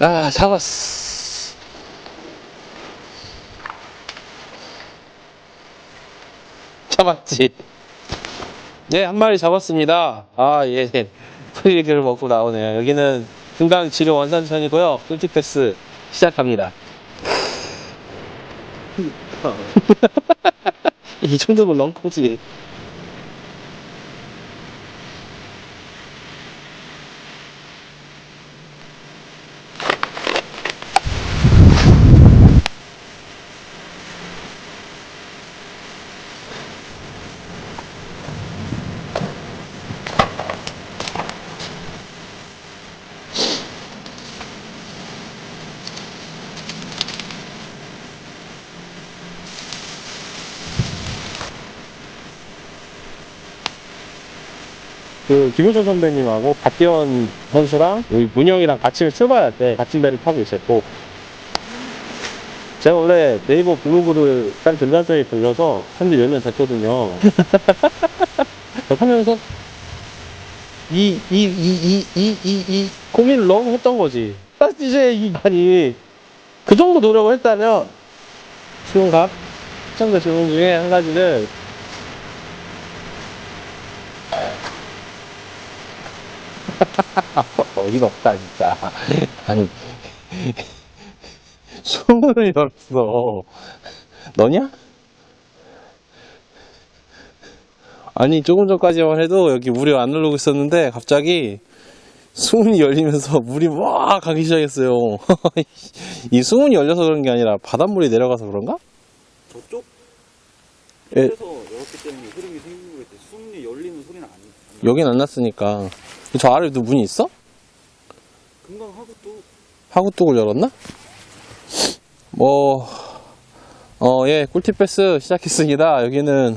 아, 잡았어. 잡았지. 네, 한 마리 잡았습니다. 아, 예. 프리를 먹고 나오네요. 여기는 금강 지류 원산천이고요. 꿀팁패스 시작합니다. 이 정도면 렁크지. 그 김효준 선배님하고 박기원 선수랑 여기 문영이랑 같이 출발할 때 같은 배를 타고 있었고, 제가 원래 네이버 블로그를 딱 전자전에 돌려서 현재 몇 년 됐거든요. 하면서 이 고민을 너무 했던 거지. 딱 이제 아니 그 정도 노력을 했다면 지금각 시청자 질문 중에 한 가지를 어이가 없다 진짜. 아니 소문을 열었어. 너냐? 아니 조금 전까지만 해도 여기 물이 안 누르고 있었는데 갑자기 수문이 열리면서 물이 막 가기 시작했어요. 이 수문이 열려서 그런 게 아니라 바닷물이 내려가서 그런가? 저쪽? 예. 밑에서 열었기 때문에 흐름이 생긴 거겠지. 수문이 열리는 소리는 안 여긴 안 났으니까. 저 아래에도 문이 있어? 금방 하고 또 하구뚝을 열었나? 예, 꿀팁 패스 시작했습니다. 여기는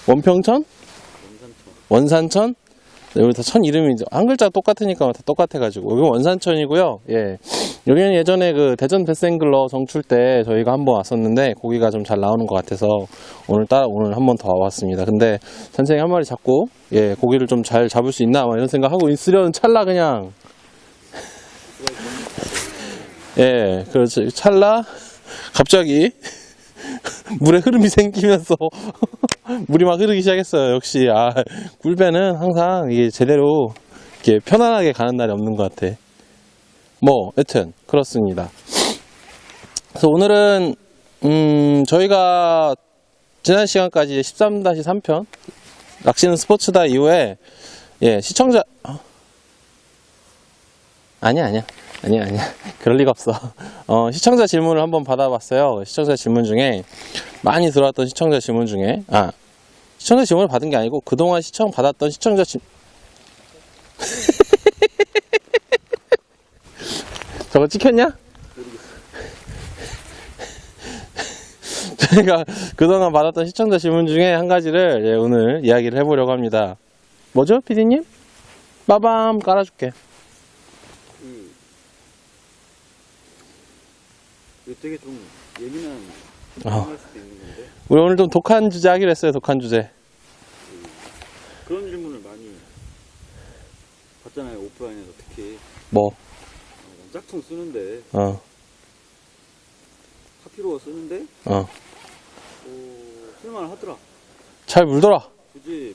원평천? 원산천? 여기 다 천 이름이 한 글자 똑같으니까 다 똑같아가지고. 여기 원산천이고요. 예. 여기는 예전에 그 대전 베스앵글러 정출 때 저희가 한번 왔었는데 고기가 좀 잘 나오는 것 같아서 오늘 한 번 더 와봤습니다. 근데 선생이 한 마리 잡고, 예, 고기를 좀 잘 잡을 수 있나? 막 이런 생각하고 있으려는 찰나 그냥. 예, 그렇죠. 찰나 갑자기 물의 흐름이 생기면서 물이 막 흐르기 시작했어요. 역시 꿀배는 항상 이게 제대로 이렇게 편안하게 가는 날이 없는 것 같아. 여튼 그렇습니다. 그래서 오늘은 저희가 지난 시간까지 13-3편 낚시는 스포츠다 이후에, 예, 시청자 아니야 그럴 리가 없어. 시청자 질문을 한번 받아봤어요. 시청자 질문 중에 많이 들어왔던 시청자 질문 중에 시청자 질문을 받은 게 아니고 그동안 받았던 시청자 저거 찍혔냐? 저희가 그동안 받았던 시청자 질문 중에 한 가지를, 예, 오늘 이야기를 해보려고 합니다. 뭐죠, 피디님? 빠밤 깔아줄게. 되게 좀 예민한 할 수도 있는 건데 우리 오늘 좀 독한 주제 하기로 했어요. 독한 주제. 그런 질문을 많이 받잖아요. 오프라인에서 특히 짝퉁 쓰는데 카피로 쓰는데 쓸만 하더라. 잘 물더라. 굳이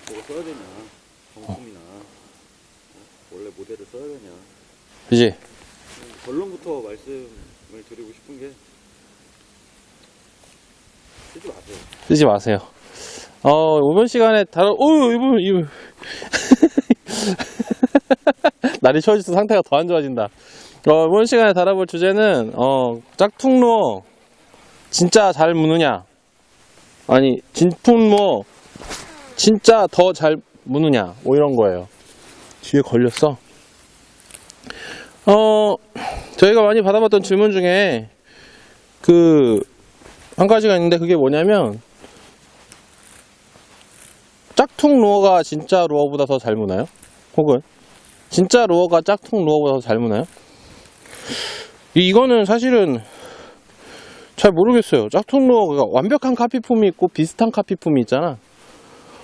뭐가 써야 되냐, 정품이나 원래 모델을 써야 되냐. 그지? 결론부터 말씀을 드리고 싶은 게 쓰지 마세요. 쓰지 마세요. 이번 시간에 이번 날이 추워져서 상태가 더 안 좋아진다. 이번 시간에 다뤄볼 주제는 짝퉁루어 진짜 잘 무느냐, 아니 진품루어 진짜 더 잘 무느냐, 이런 거예요. 뒤에 걸렸어. 저희가 많이 받아봤던 질문 중에 한 가지가 있는데, 그게 뭐냐면 짝퉁 루어가 진짜 루어보다 더 잘 무나요? 혹은 진짜 루어가 짝퉁 루어보다 더 잘 무나요? 이거는 사실은 잘 모르겠어요. 짝퉁 루어가 완벽한 카피품이 있고 비슷한 카피품이 있잖아.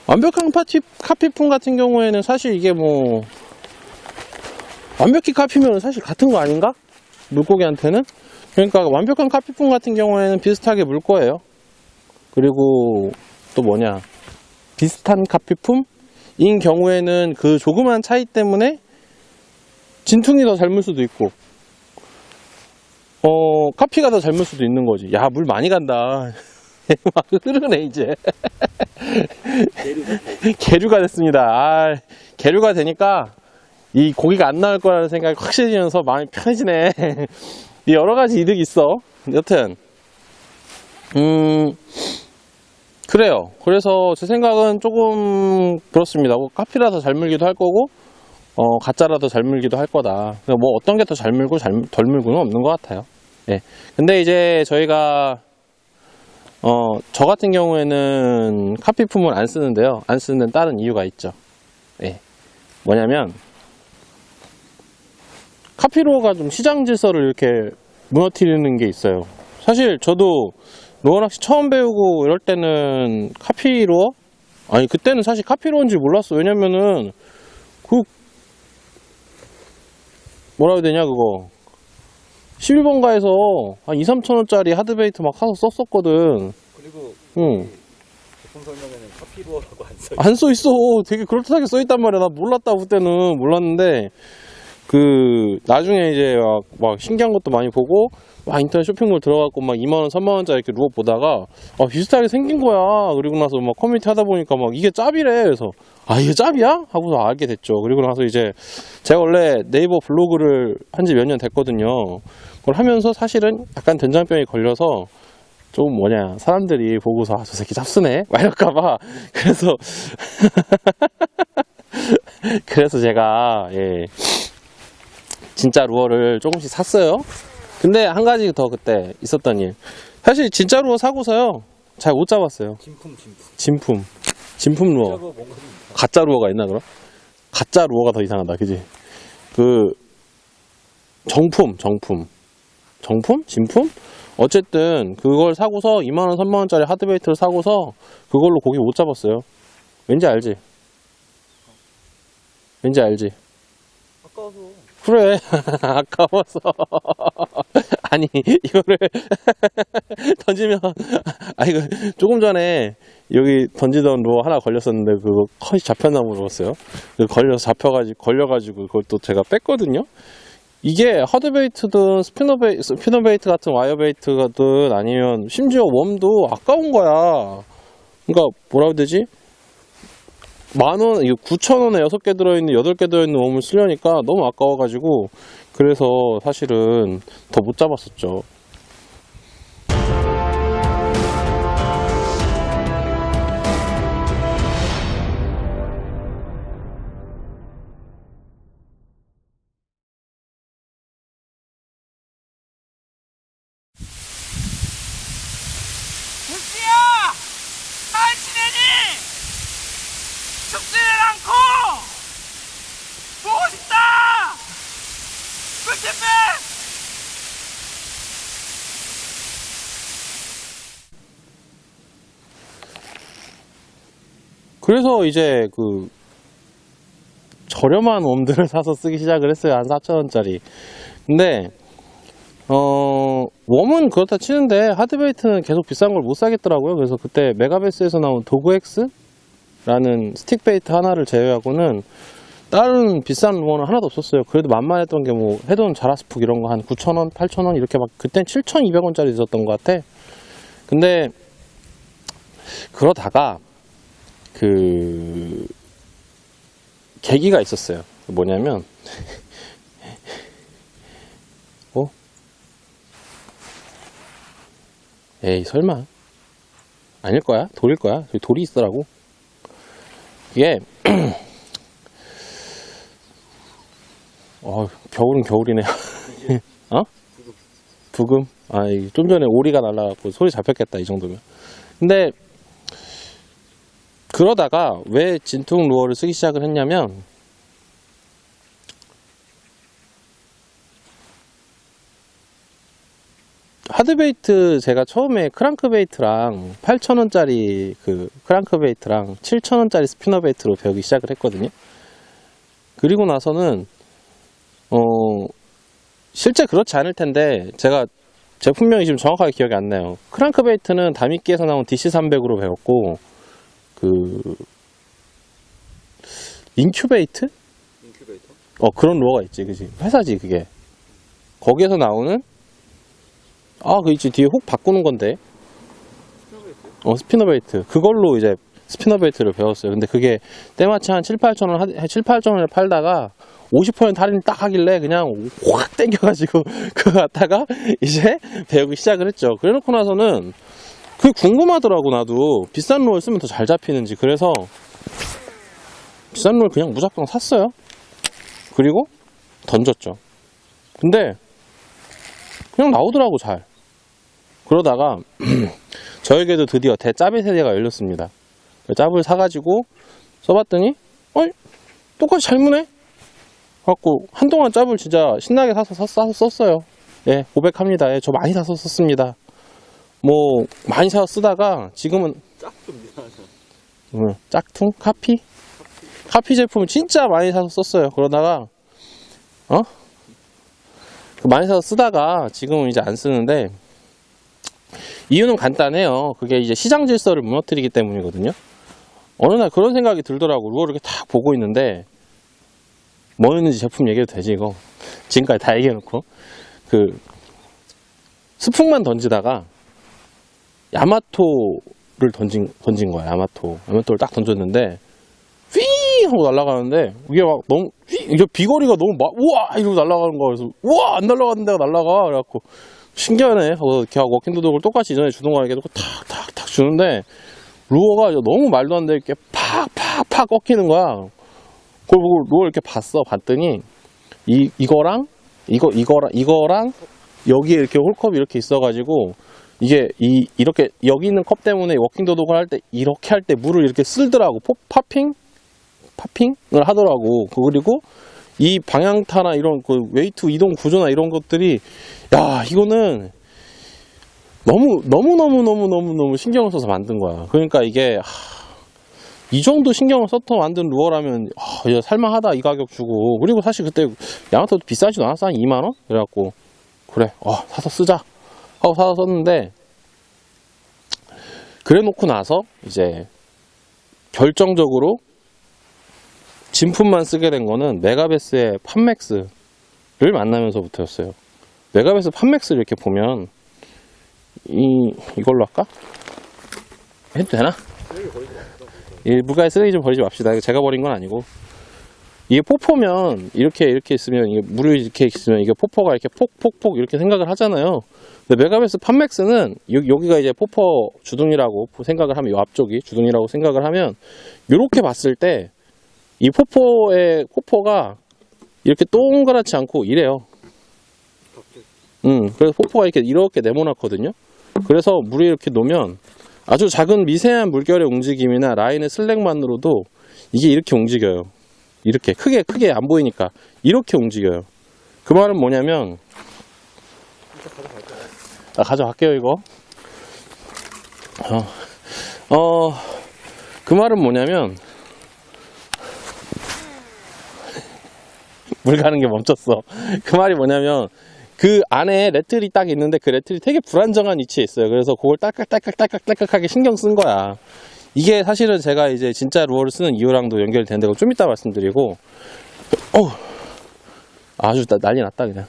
완벽한 카피품 같은 경우에는 사실 이게 완벽히 카피면 사실 같은 거 아닌가? 물고기한테는? 그러니까 완벽한 카피품 같은 경우에는 비슷하게 물 거예요. 그리고 또 뭐냐, 비슷한 카피품인 경우에는 그 조그만 차이 때문에 진퉁이 더 잘 물 수도 있고 카피가 더 잘 물 수도 있는 거지. 야, 물 많이 간다. 막 흐르네 이제. 계류가 됐습니다. 아, 계류가 되니까 이 고기가 안 나올 거라는 생각이 확실해지면서 마음이 편해지네. 여러 가지 이득이 있어. 여튼 그래요. 그래서 제 생각은 조금 그렇습니다. 카피라서 잘 물기도 할 거고 가짜라도 잘 물기도 할 거다. 뭐 어떤 게 더 잘 물고 덜 물고는 없는 것 같아요. 예. 근데 이제 저희가 저 같은 경우에는 카피품을 안 쓰는데요. 안 쓰는 데는 다른 이유가 있죠. 예. 뭐냐면 카피로어가 좀 시장 질서를 이렇게 무너뜨리는 게 있어요. 사실 저도 로어 낚시 처음 배우고 이럴 때는 카피로어? 아니, 그때는 사실 카피로어인지 몰랐어. 왜냐면은 그 뭐라 해야 되냐, 그거 11번가에서 한 2-3천원짜리 하드베이트 막 사서 썼었거든. 그리고 응. 제품 설명에는 카피로어라고 안 써있어. 되게 그럴듯하게 써있단 말이야. 나 몰랐다, 그때는. 몰랐는데 나중에 이제 막 신기한 것도 많이 보고 막 인터넷 쇼핑몰 들어가고 막 2만원, 3만원짜리 이렇게 루어 보다가 비슷하게 생긴 거야. 그리고 나서 막 커뮤니티 하다 보니까 막 이게 짭이래. 그래서 이게 짭이야? 하고서 알게 됐죠. 그리고 나서 이제 제가 원래 네이버 블로그를 한 지 몇 년 됐거든요. 그걸 하면서 사실은 약간 된장병이 걸려서 좀 사람들이 보고서 저 새끼 짭쓰네? 막 이럴까봐. 그래서 제가 진짜 루어를 조금씩 샀어요. 근데 한 가지 더 그때 있었던 일. 사실 진짜 루어 사고서요, 잘 못 잡았어요. 진품 루어. 가짜 루어가 있나, 그럼? 가짜 루어가 더 이상하다, 그지? 정품? 진품? 어쨌든, 그걸 사고서 2만원, 3만원짜리 하드베이트를 사고서 그걸로 고기 못 잡았어요. 왠지 알지? 아까워서. 그래. 아까워서. 아니, 이거를 던지면, 이거 조금 전에 여기 던지던 루어 하나 걸렸었는데 그거 컷이 잡혔나 모르겠어요. 걸려가지고 그걸 또 제가 뺐거든요. 이게 하드베이트든 스피너베이트 같은 와이어베이트든 아니면 심지어 웜도 아까운 거야. 그러니까 뭐라고 해야 되지? 10,000원, 이거 9,000원에 6개 들어있는, 8개 들어있는 웜을 쓰려니까 너무 아까워가지고, 그래서 사실은 더 못 잡았었죠. 우지야! 잘 지내니? 죽지는 않고 보고 싶다! 꿀팁백! 그래서 이제 저렴한 웜들을 사서 쓰기 시작을 했어요. 한 4,000원짜리. 근데 웜은 그렇다 치는데 하드베이트는 계속 비싼 걸 못 사겠더라고요. 그래서 그때 메가베스에서 나온 도그엑스라는 스틱 베이트 하나를 제외하고는 다른 비싼 루어는 하나도 없었어요. 그래도 만만했던 게 헤돈 자라스푹 이런 거 한 9,000원, 8,000원 이렇게 막, 그땐 7,200원짜리 있었던 것 같아. 근데 그러다가 계기가 있었어요. 뭐냐면 에이, 설마 아닐 거야? 돌일 거야? 저기 돌이 있더라고. 이게 겨울은 겨울이네요. 부금? 좀 전에 오리가 날라갖고 소리 잡혔겠다, 이 정도면. 근데 그러다가 왜 진퉁 루어를 쓰기 시작을 했냐면, 하드베이트 제가 처음에 크랑크베이트랑 8,000원짜리 크랑크베이트랑 7,000원짜리 스피너베이트로 배우기 시작을 했거든요. 그리고 나서는 실제 그렇지 않을 텐데 제가 제품명이 지금 정확하게 기억이 안 나요. 크랑크베이트는 다미끼에서 나온 DC300으로 배웠고 인큐베이트? 인큐베이터? 그런 루어가 있지, 그지? 회사지, 그게. 거기에서 나오는 그 있지, 뒤에 훅 바꾸는 건데. 스피너베이트? 스피너베이트. 그걸로 이제 스피너베이트를 배웠어요. 근데 그게 때마치 한 7, 8천원에 팔다가 50% 할인 딱 하길래 그냥 확 땡겨가지고 그거 갖다가 이제 배우기 시작을 했죠. 그래놓고 나서는 그게 궁금하더라고, 나도. 비싼 루어를 쓰면 더 잘 잡히는지. 그래서 비싼 루어를 그냥 무작정 샀어요. 그리고 던졌죠. 근데 그냥 나오더라고, 잘. 그러다가 저에게도 드디어 대짜비 세대가 열렸습니다. 짭을 사가지고 써봤더니 똑같이 잘 무네? 갖고 한동안 짭을 진짜 신나게 사서 썼어요. 예, 고백합니다. 예, 저 많이 사서 썼습니다. 뭐 많이 사서 쓰다가 지금은 짝좀 이상하잖아. 짝퉁? 카피 제품을 진짜 많이 사서 썼어요. 그러다가 많이 사서 쓰다가 지금은 이제 안 쓰는데, 이유는 간단해요. 그게 이제 시장 질서를 무너뜨리기 때문이거든요. 어느 날 그런 생각이 들더라고. 루어를 이렇게 딱 보고 있는데, 뭐였는지 제품 얘기해도 되지, 이거? 지금까지 다 얘기해놓고. 스풍만 던지다가, 야마토를 던진 거야, 야마토를 딱 던졌는데, 휘! 하고 날아가는데, 이게 막 너무, 이게 비거리가 너무 우와! 이러고 날아가는 거야. 그래서, 우와! 안 날아가는 데가 날아가. 그래갖고, 신기하네. 이렇게 하고 워킹도독을 똑같이 이전에 주던 거랑 이렇게 탁탁탁 주는데, 루어가 너무 말도 안 되게 팍팍팍 꺾이는 거야. 그걸 보고 루어 이렇게 봤더니, 이거랑 여기에 이렇게 홀컵이 이렇게 있어가지고, 이게 이렇게 여기 있는 컵 때문에 워킹도독을 할 때 이렇게 할 때 물을 이렇게 쓸더라고. 파핑을 하더라고. 그리고 이 방향타나 이런 웨이트 이동 구조나 이런 것들이, 야, 이거는 너무 신경을 써서 만든 거야. 그러니까 이게 이 정도 신경을 써서 만든 루어라면 야, 살만하다, 이 가격 주고. 그리고 사실 그때 야마토도 비싸지도 않았어. 한 2만원? 그래갖고 그래, 사서 쓰자 하고 사서 썼는데, 그래 놓고 나서 이제 결정적으로 진품만 쓰게 된 거는 메가베스의 판맥스를 만나면서부터였어요. 메가베스 판맥스를 이렇게 보면 이걸로 할까? 해도 되나? 물가에 쓰레기 좀 버리지 맙시다. 이거 제가 버린 건 아니고, 이게 포포면 이렇게 있으면, 이게 물이 이렇게 있으면 이게 포포가 이렇게 폭 이렇게 생각을 하잖아요. 근데 메가베스 판맥스는 여기가 이제 포포 주둥이라고 생각을 하면, 이 앞쪽이 주둥이라고 생각을 하면, 이렇게 봤을 때 이 포포가 이렇게 동그랗지 않고 이래요. 그래서 포포가 이렇게 네모났거든요. 그래서 물에 이렇게 놓으면 아주 작은 미세한 물결의 움직임이나 라인의 슬랙만으로도 이게 이렇게 움직여요. 이렇게 크게 안 보이니까 이렇게 움직여요. 그 말은 뭐냐면, 가져갈게요, 이거. 그 말은 뭐냐면, 물 가는 게 멈췄어. 그 말이 뭐냐면, 그 안에 레틀이 딱 있는데 그 레틀이 되게 불안정한 위치에 있어요. 그래서 그걸 딸깍하게 신경 쓴 거야. 이게 사실은 제가 이제 진짜 루어를 쓰는 이유랑도 연결이 되는데, 그거 좀 이따 말씀드리고, 아주 난리 났다, 그냥.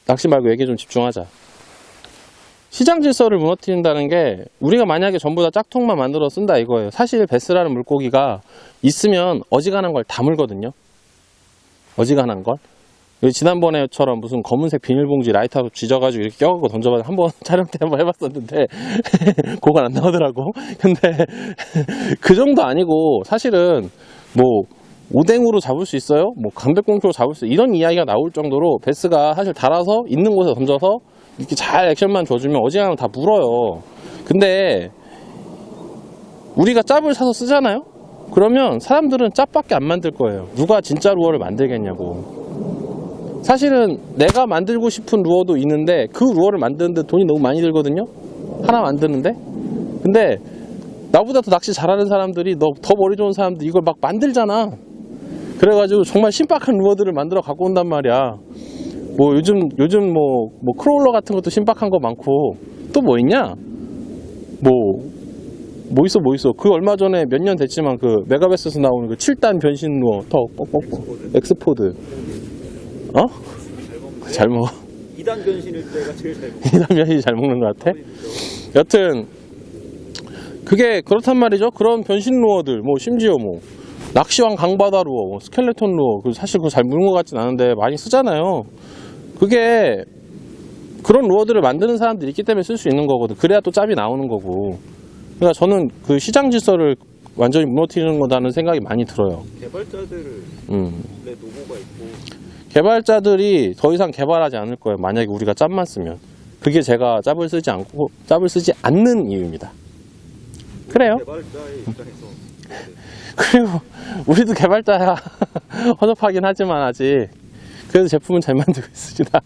낚시 말고 얘기 좀 집중하자. 시장 질서를 무너뜨린다는 게, 우리가 만약에 전부 다 짝퉁만 만들어 쓴다 이거예요. 사실 베스라는 물고기가 있으면 어지간한 걸 다 물거든요. 어지간한 걸. 지난번에처럼 무슨 검은색 비닐봉지 라이터로 쥐져가지고 이렇게 껴갖고 던져봤는데, 한번 촬영 때 한번 해봤었는데 그건 안 나오더라고. 근데 그 정도 아니고, 사실은 뭐 오뎅으로 잡을 수 있어요? 뭐 강백꽁초로 잡을 수 있어요? 이런 이야기가 나올 정도로 베스가 사실 달아서 있는 곳에 던져서 이렇게 잘 액션만 줘주면 어지간하면 다 물어요. 근데 우리가 짭을 사서 쓰잖아요? 그러면 사람들은 짭밖에 안 만들 거예요. 누가 진짜 루어를 만들겠냐고. 사실은 내가 만들고 싶은 루어도 있는데 그 루어를 만드는데 돈이 너무 많이 들거든요? 하나 만드는데? 근데 나보다 더 낚시 잘하는 사람들이, 더 머리 좋은 사람들이 이걸 막 만들잖아. 그래가지고 정말 신박한 루어들을 만들어 갖고 온단 말이야. 뭐 요즘 뭐 크롤러 같은 것도 신박한 거 많고, 또 뭐 있냐? 뭐 있어. 그 얼마 전에 몇 년 됐지만 그 메가베스에서 나오는 그 7단 변신 루어, 더 뻑뻑뻑. 엑스포드. 어? 잘 먹어. 2단 변신일 때가 제일 잘 먹어. 2단 변신이 잘 먹는 것 같아? 여튼, 그게 그렇단 말이죠. 그런 변신 루어들, 뭐 심지어 뭐 낚시왕 강바다 루어, 뭐 스켈레톤 루어, 사실 그거 잘 무는 것 같진 않은데 많이 쓰잖아요. 그게 그런 루어들을 만드는 사람들이 있기 때문에 쓸 수 있는 거거든. 그래야 또 짭이 나오는 거고. 그러니까 저는 그 시장 질서를 완전히 무너뜨리는 거다는 생각이 많이 들어요. 개발자들의 노고가 있고. 개발자들이 더 이상 개발하지 않을 거예요. 만약에 우리가 짭만 쓰면. 그게 제가 짭을 쓰지 않는 이유입니다. 그래요. 개발자의 입장에서. 그리고 우리도 개발자야. 허접하긴 하지만 아직 그래도 제품은 잘 만들고 있습니다.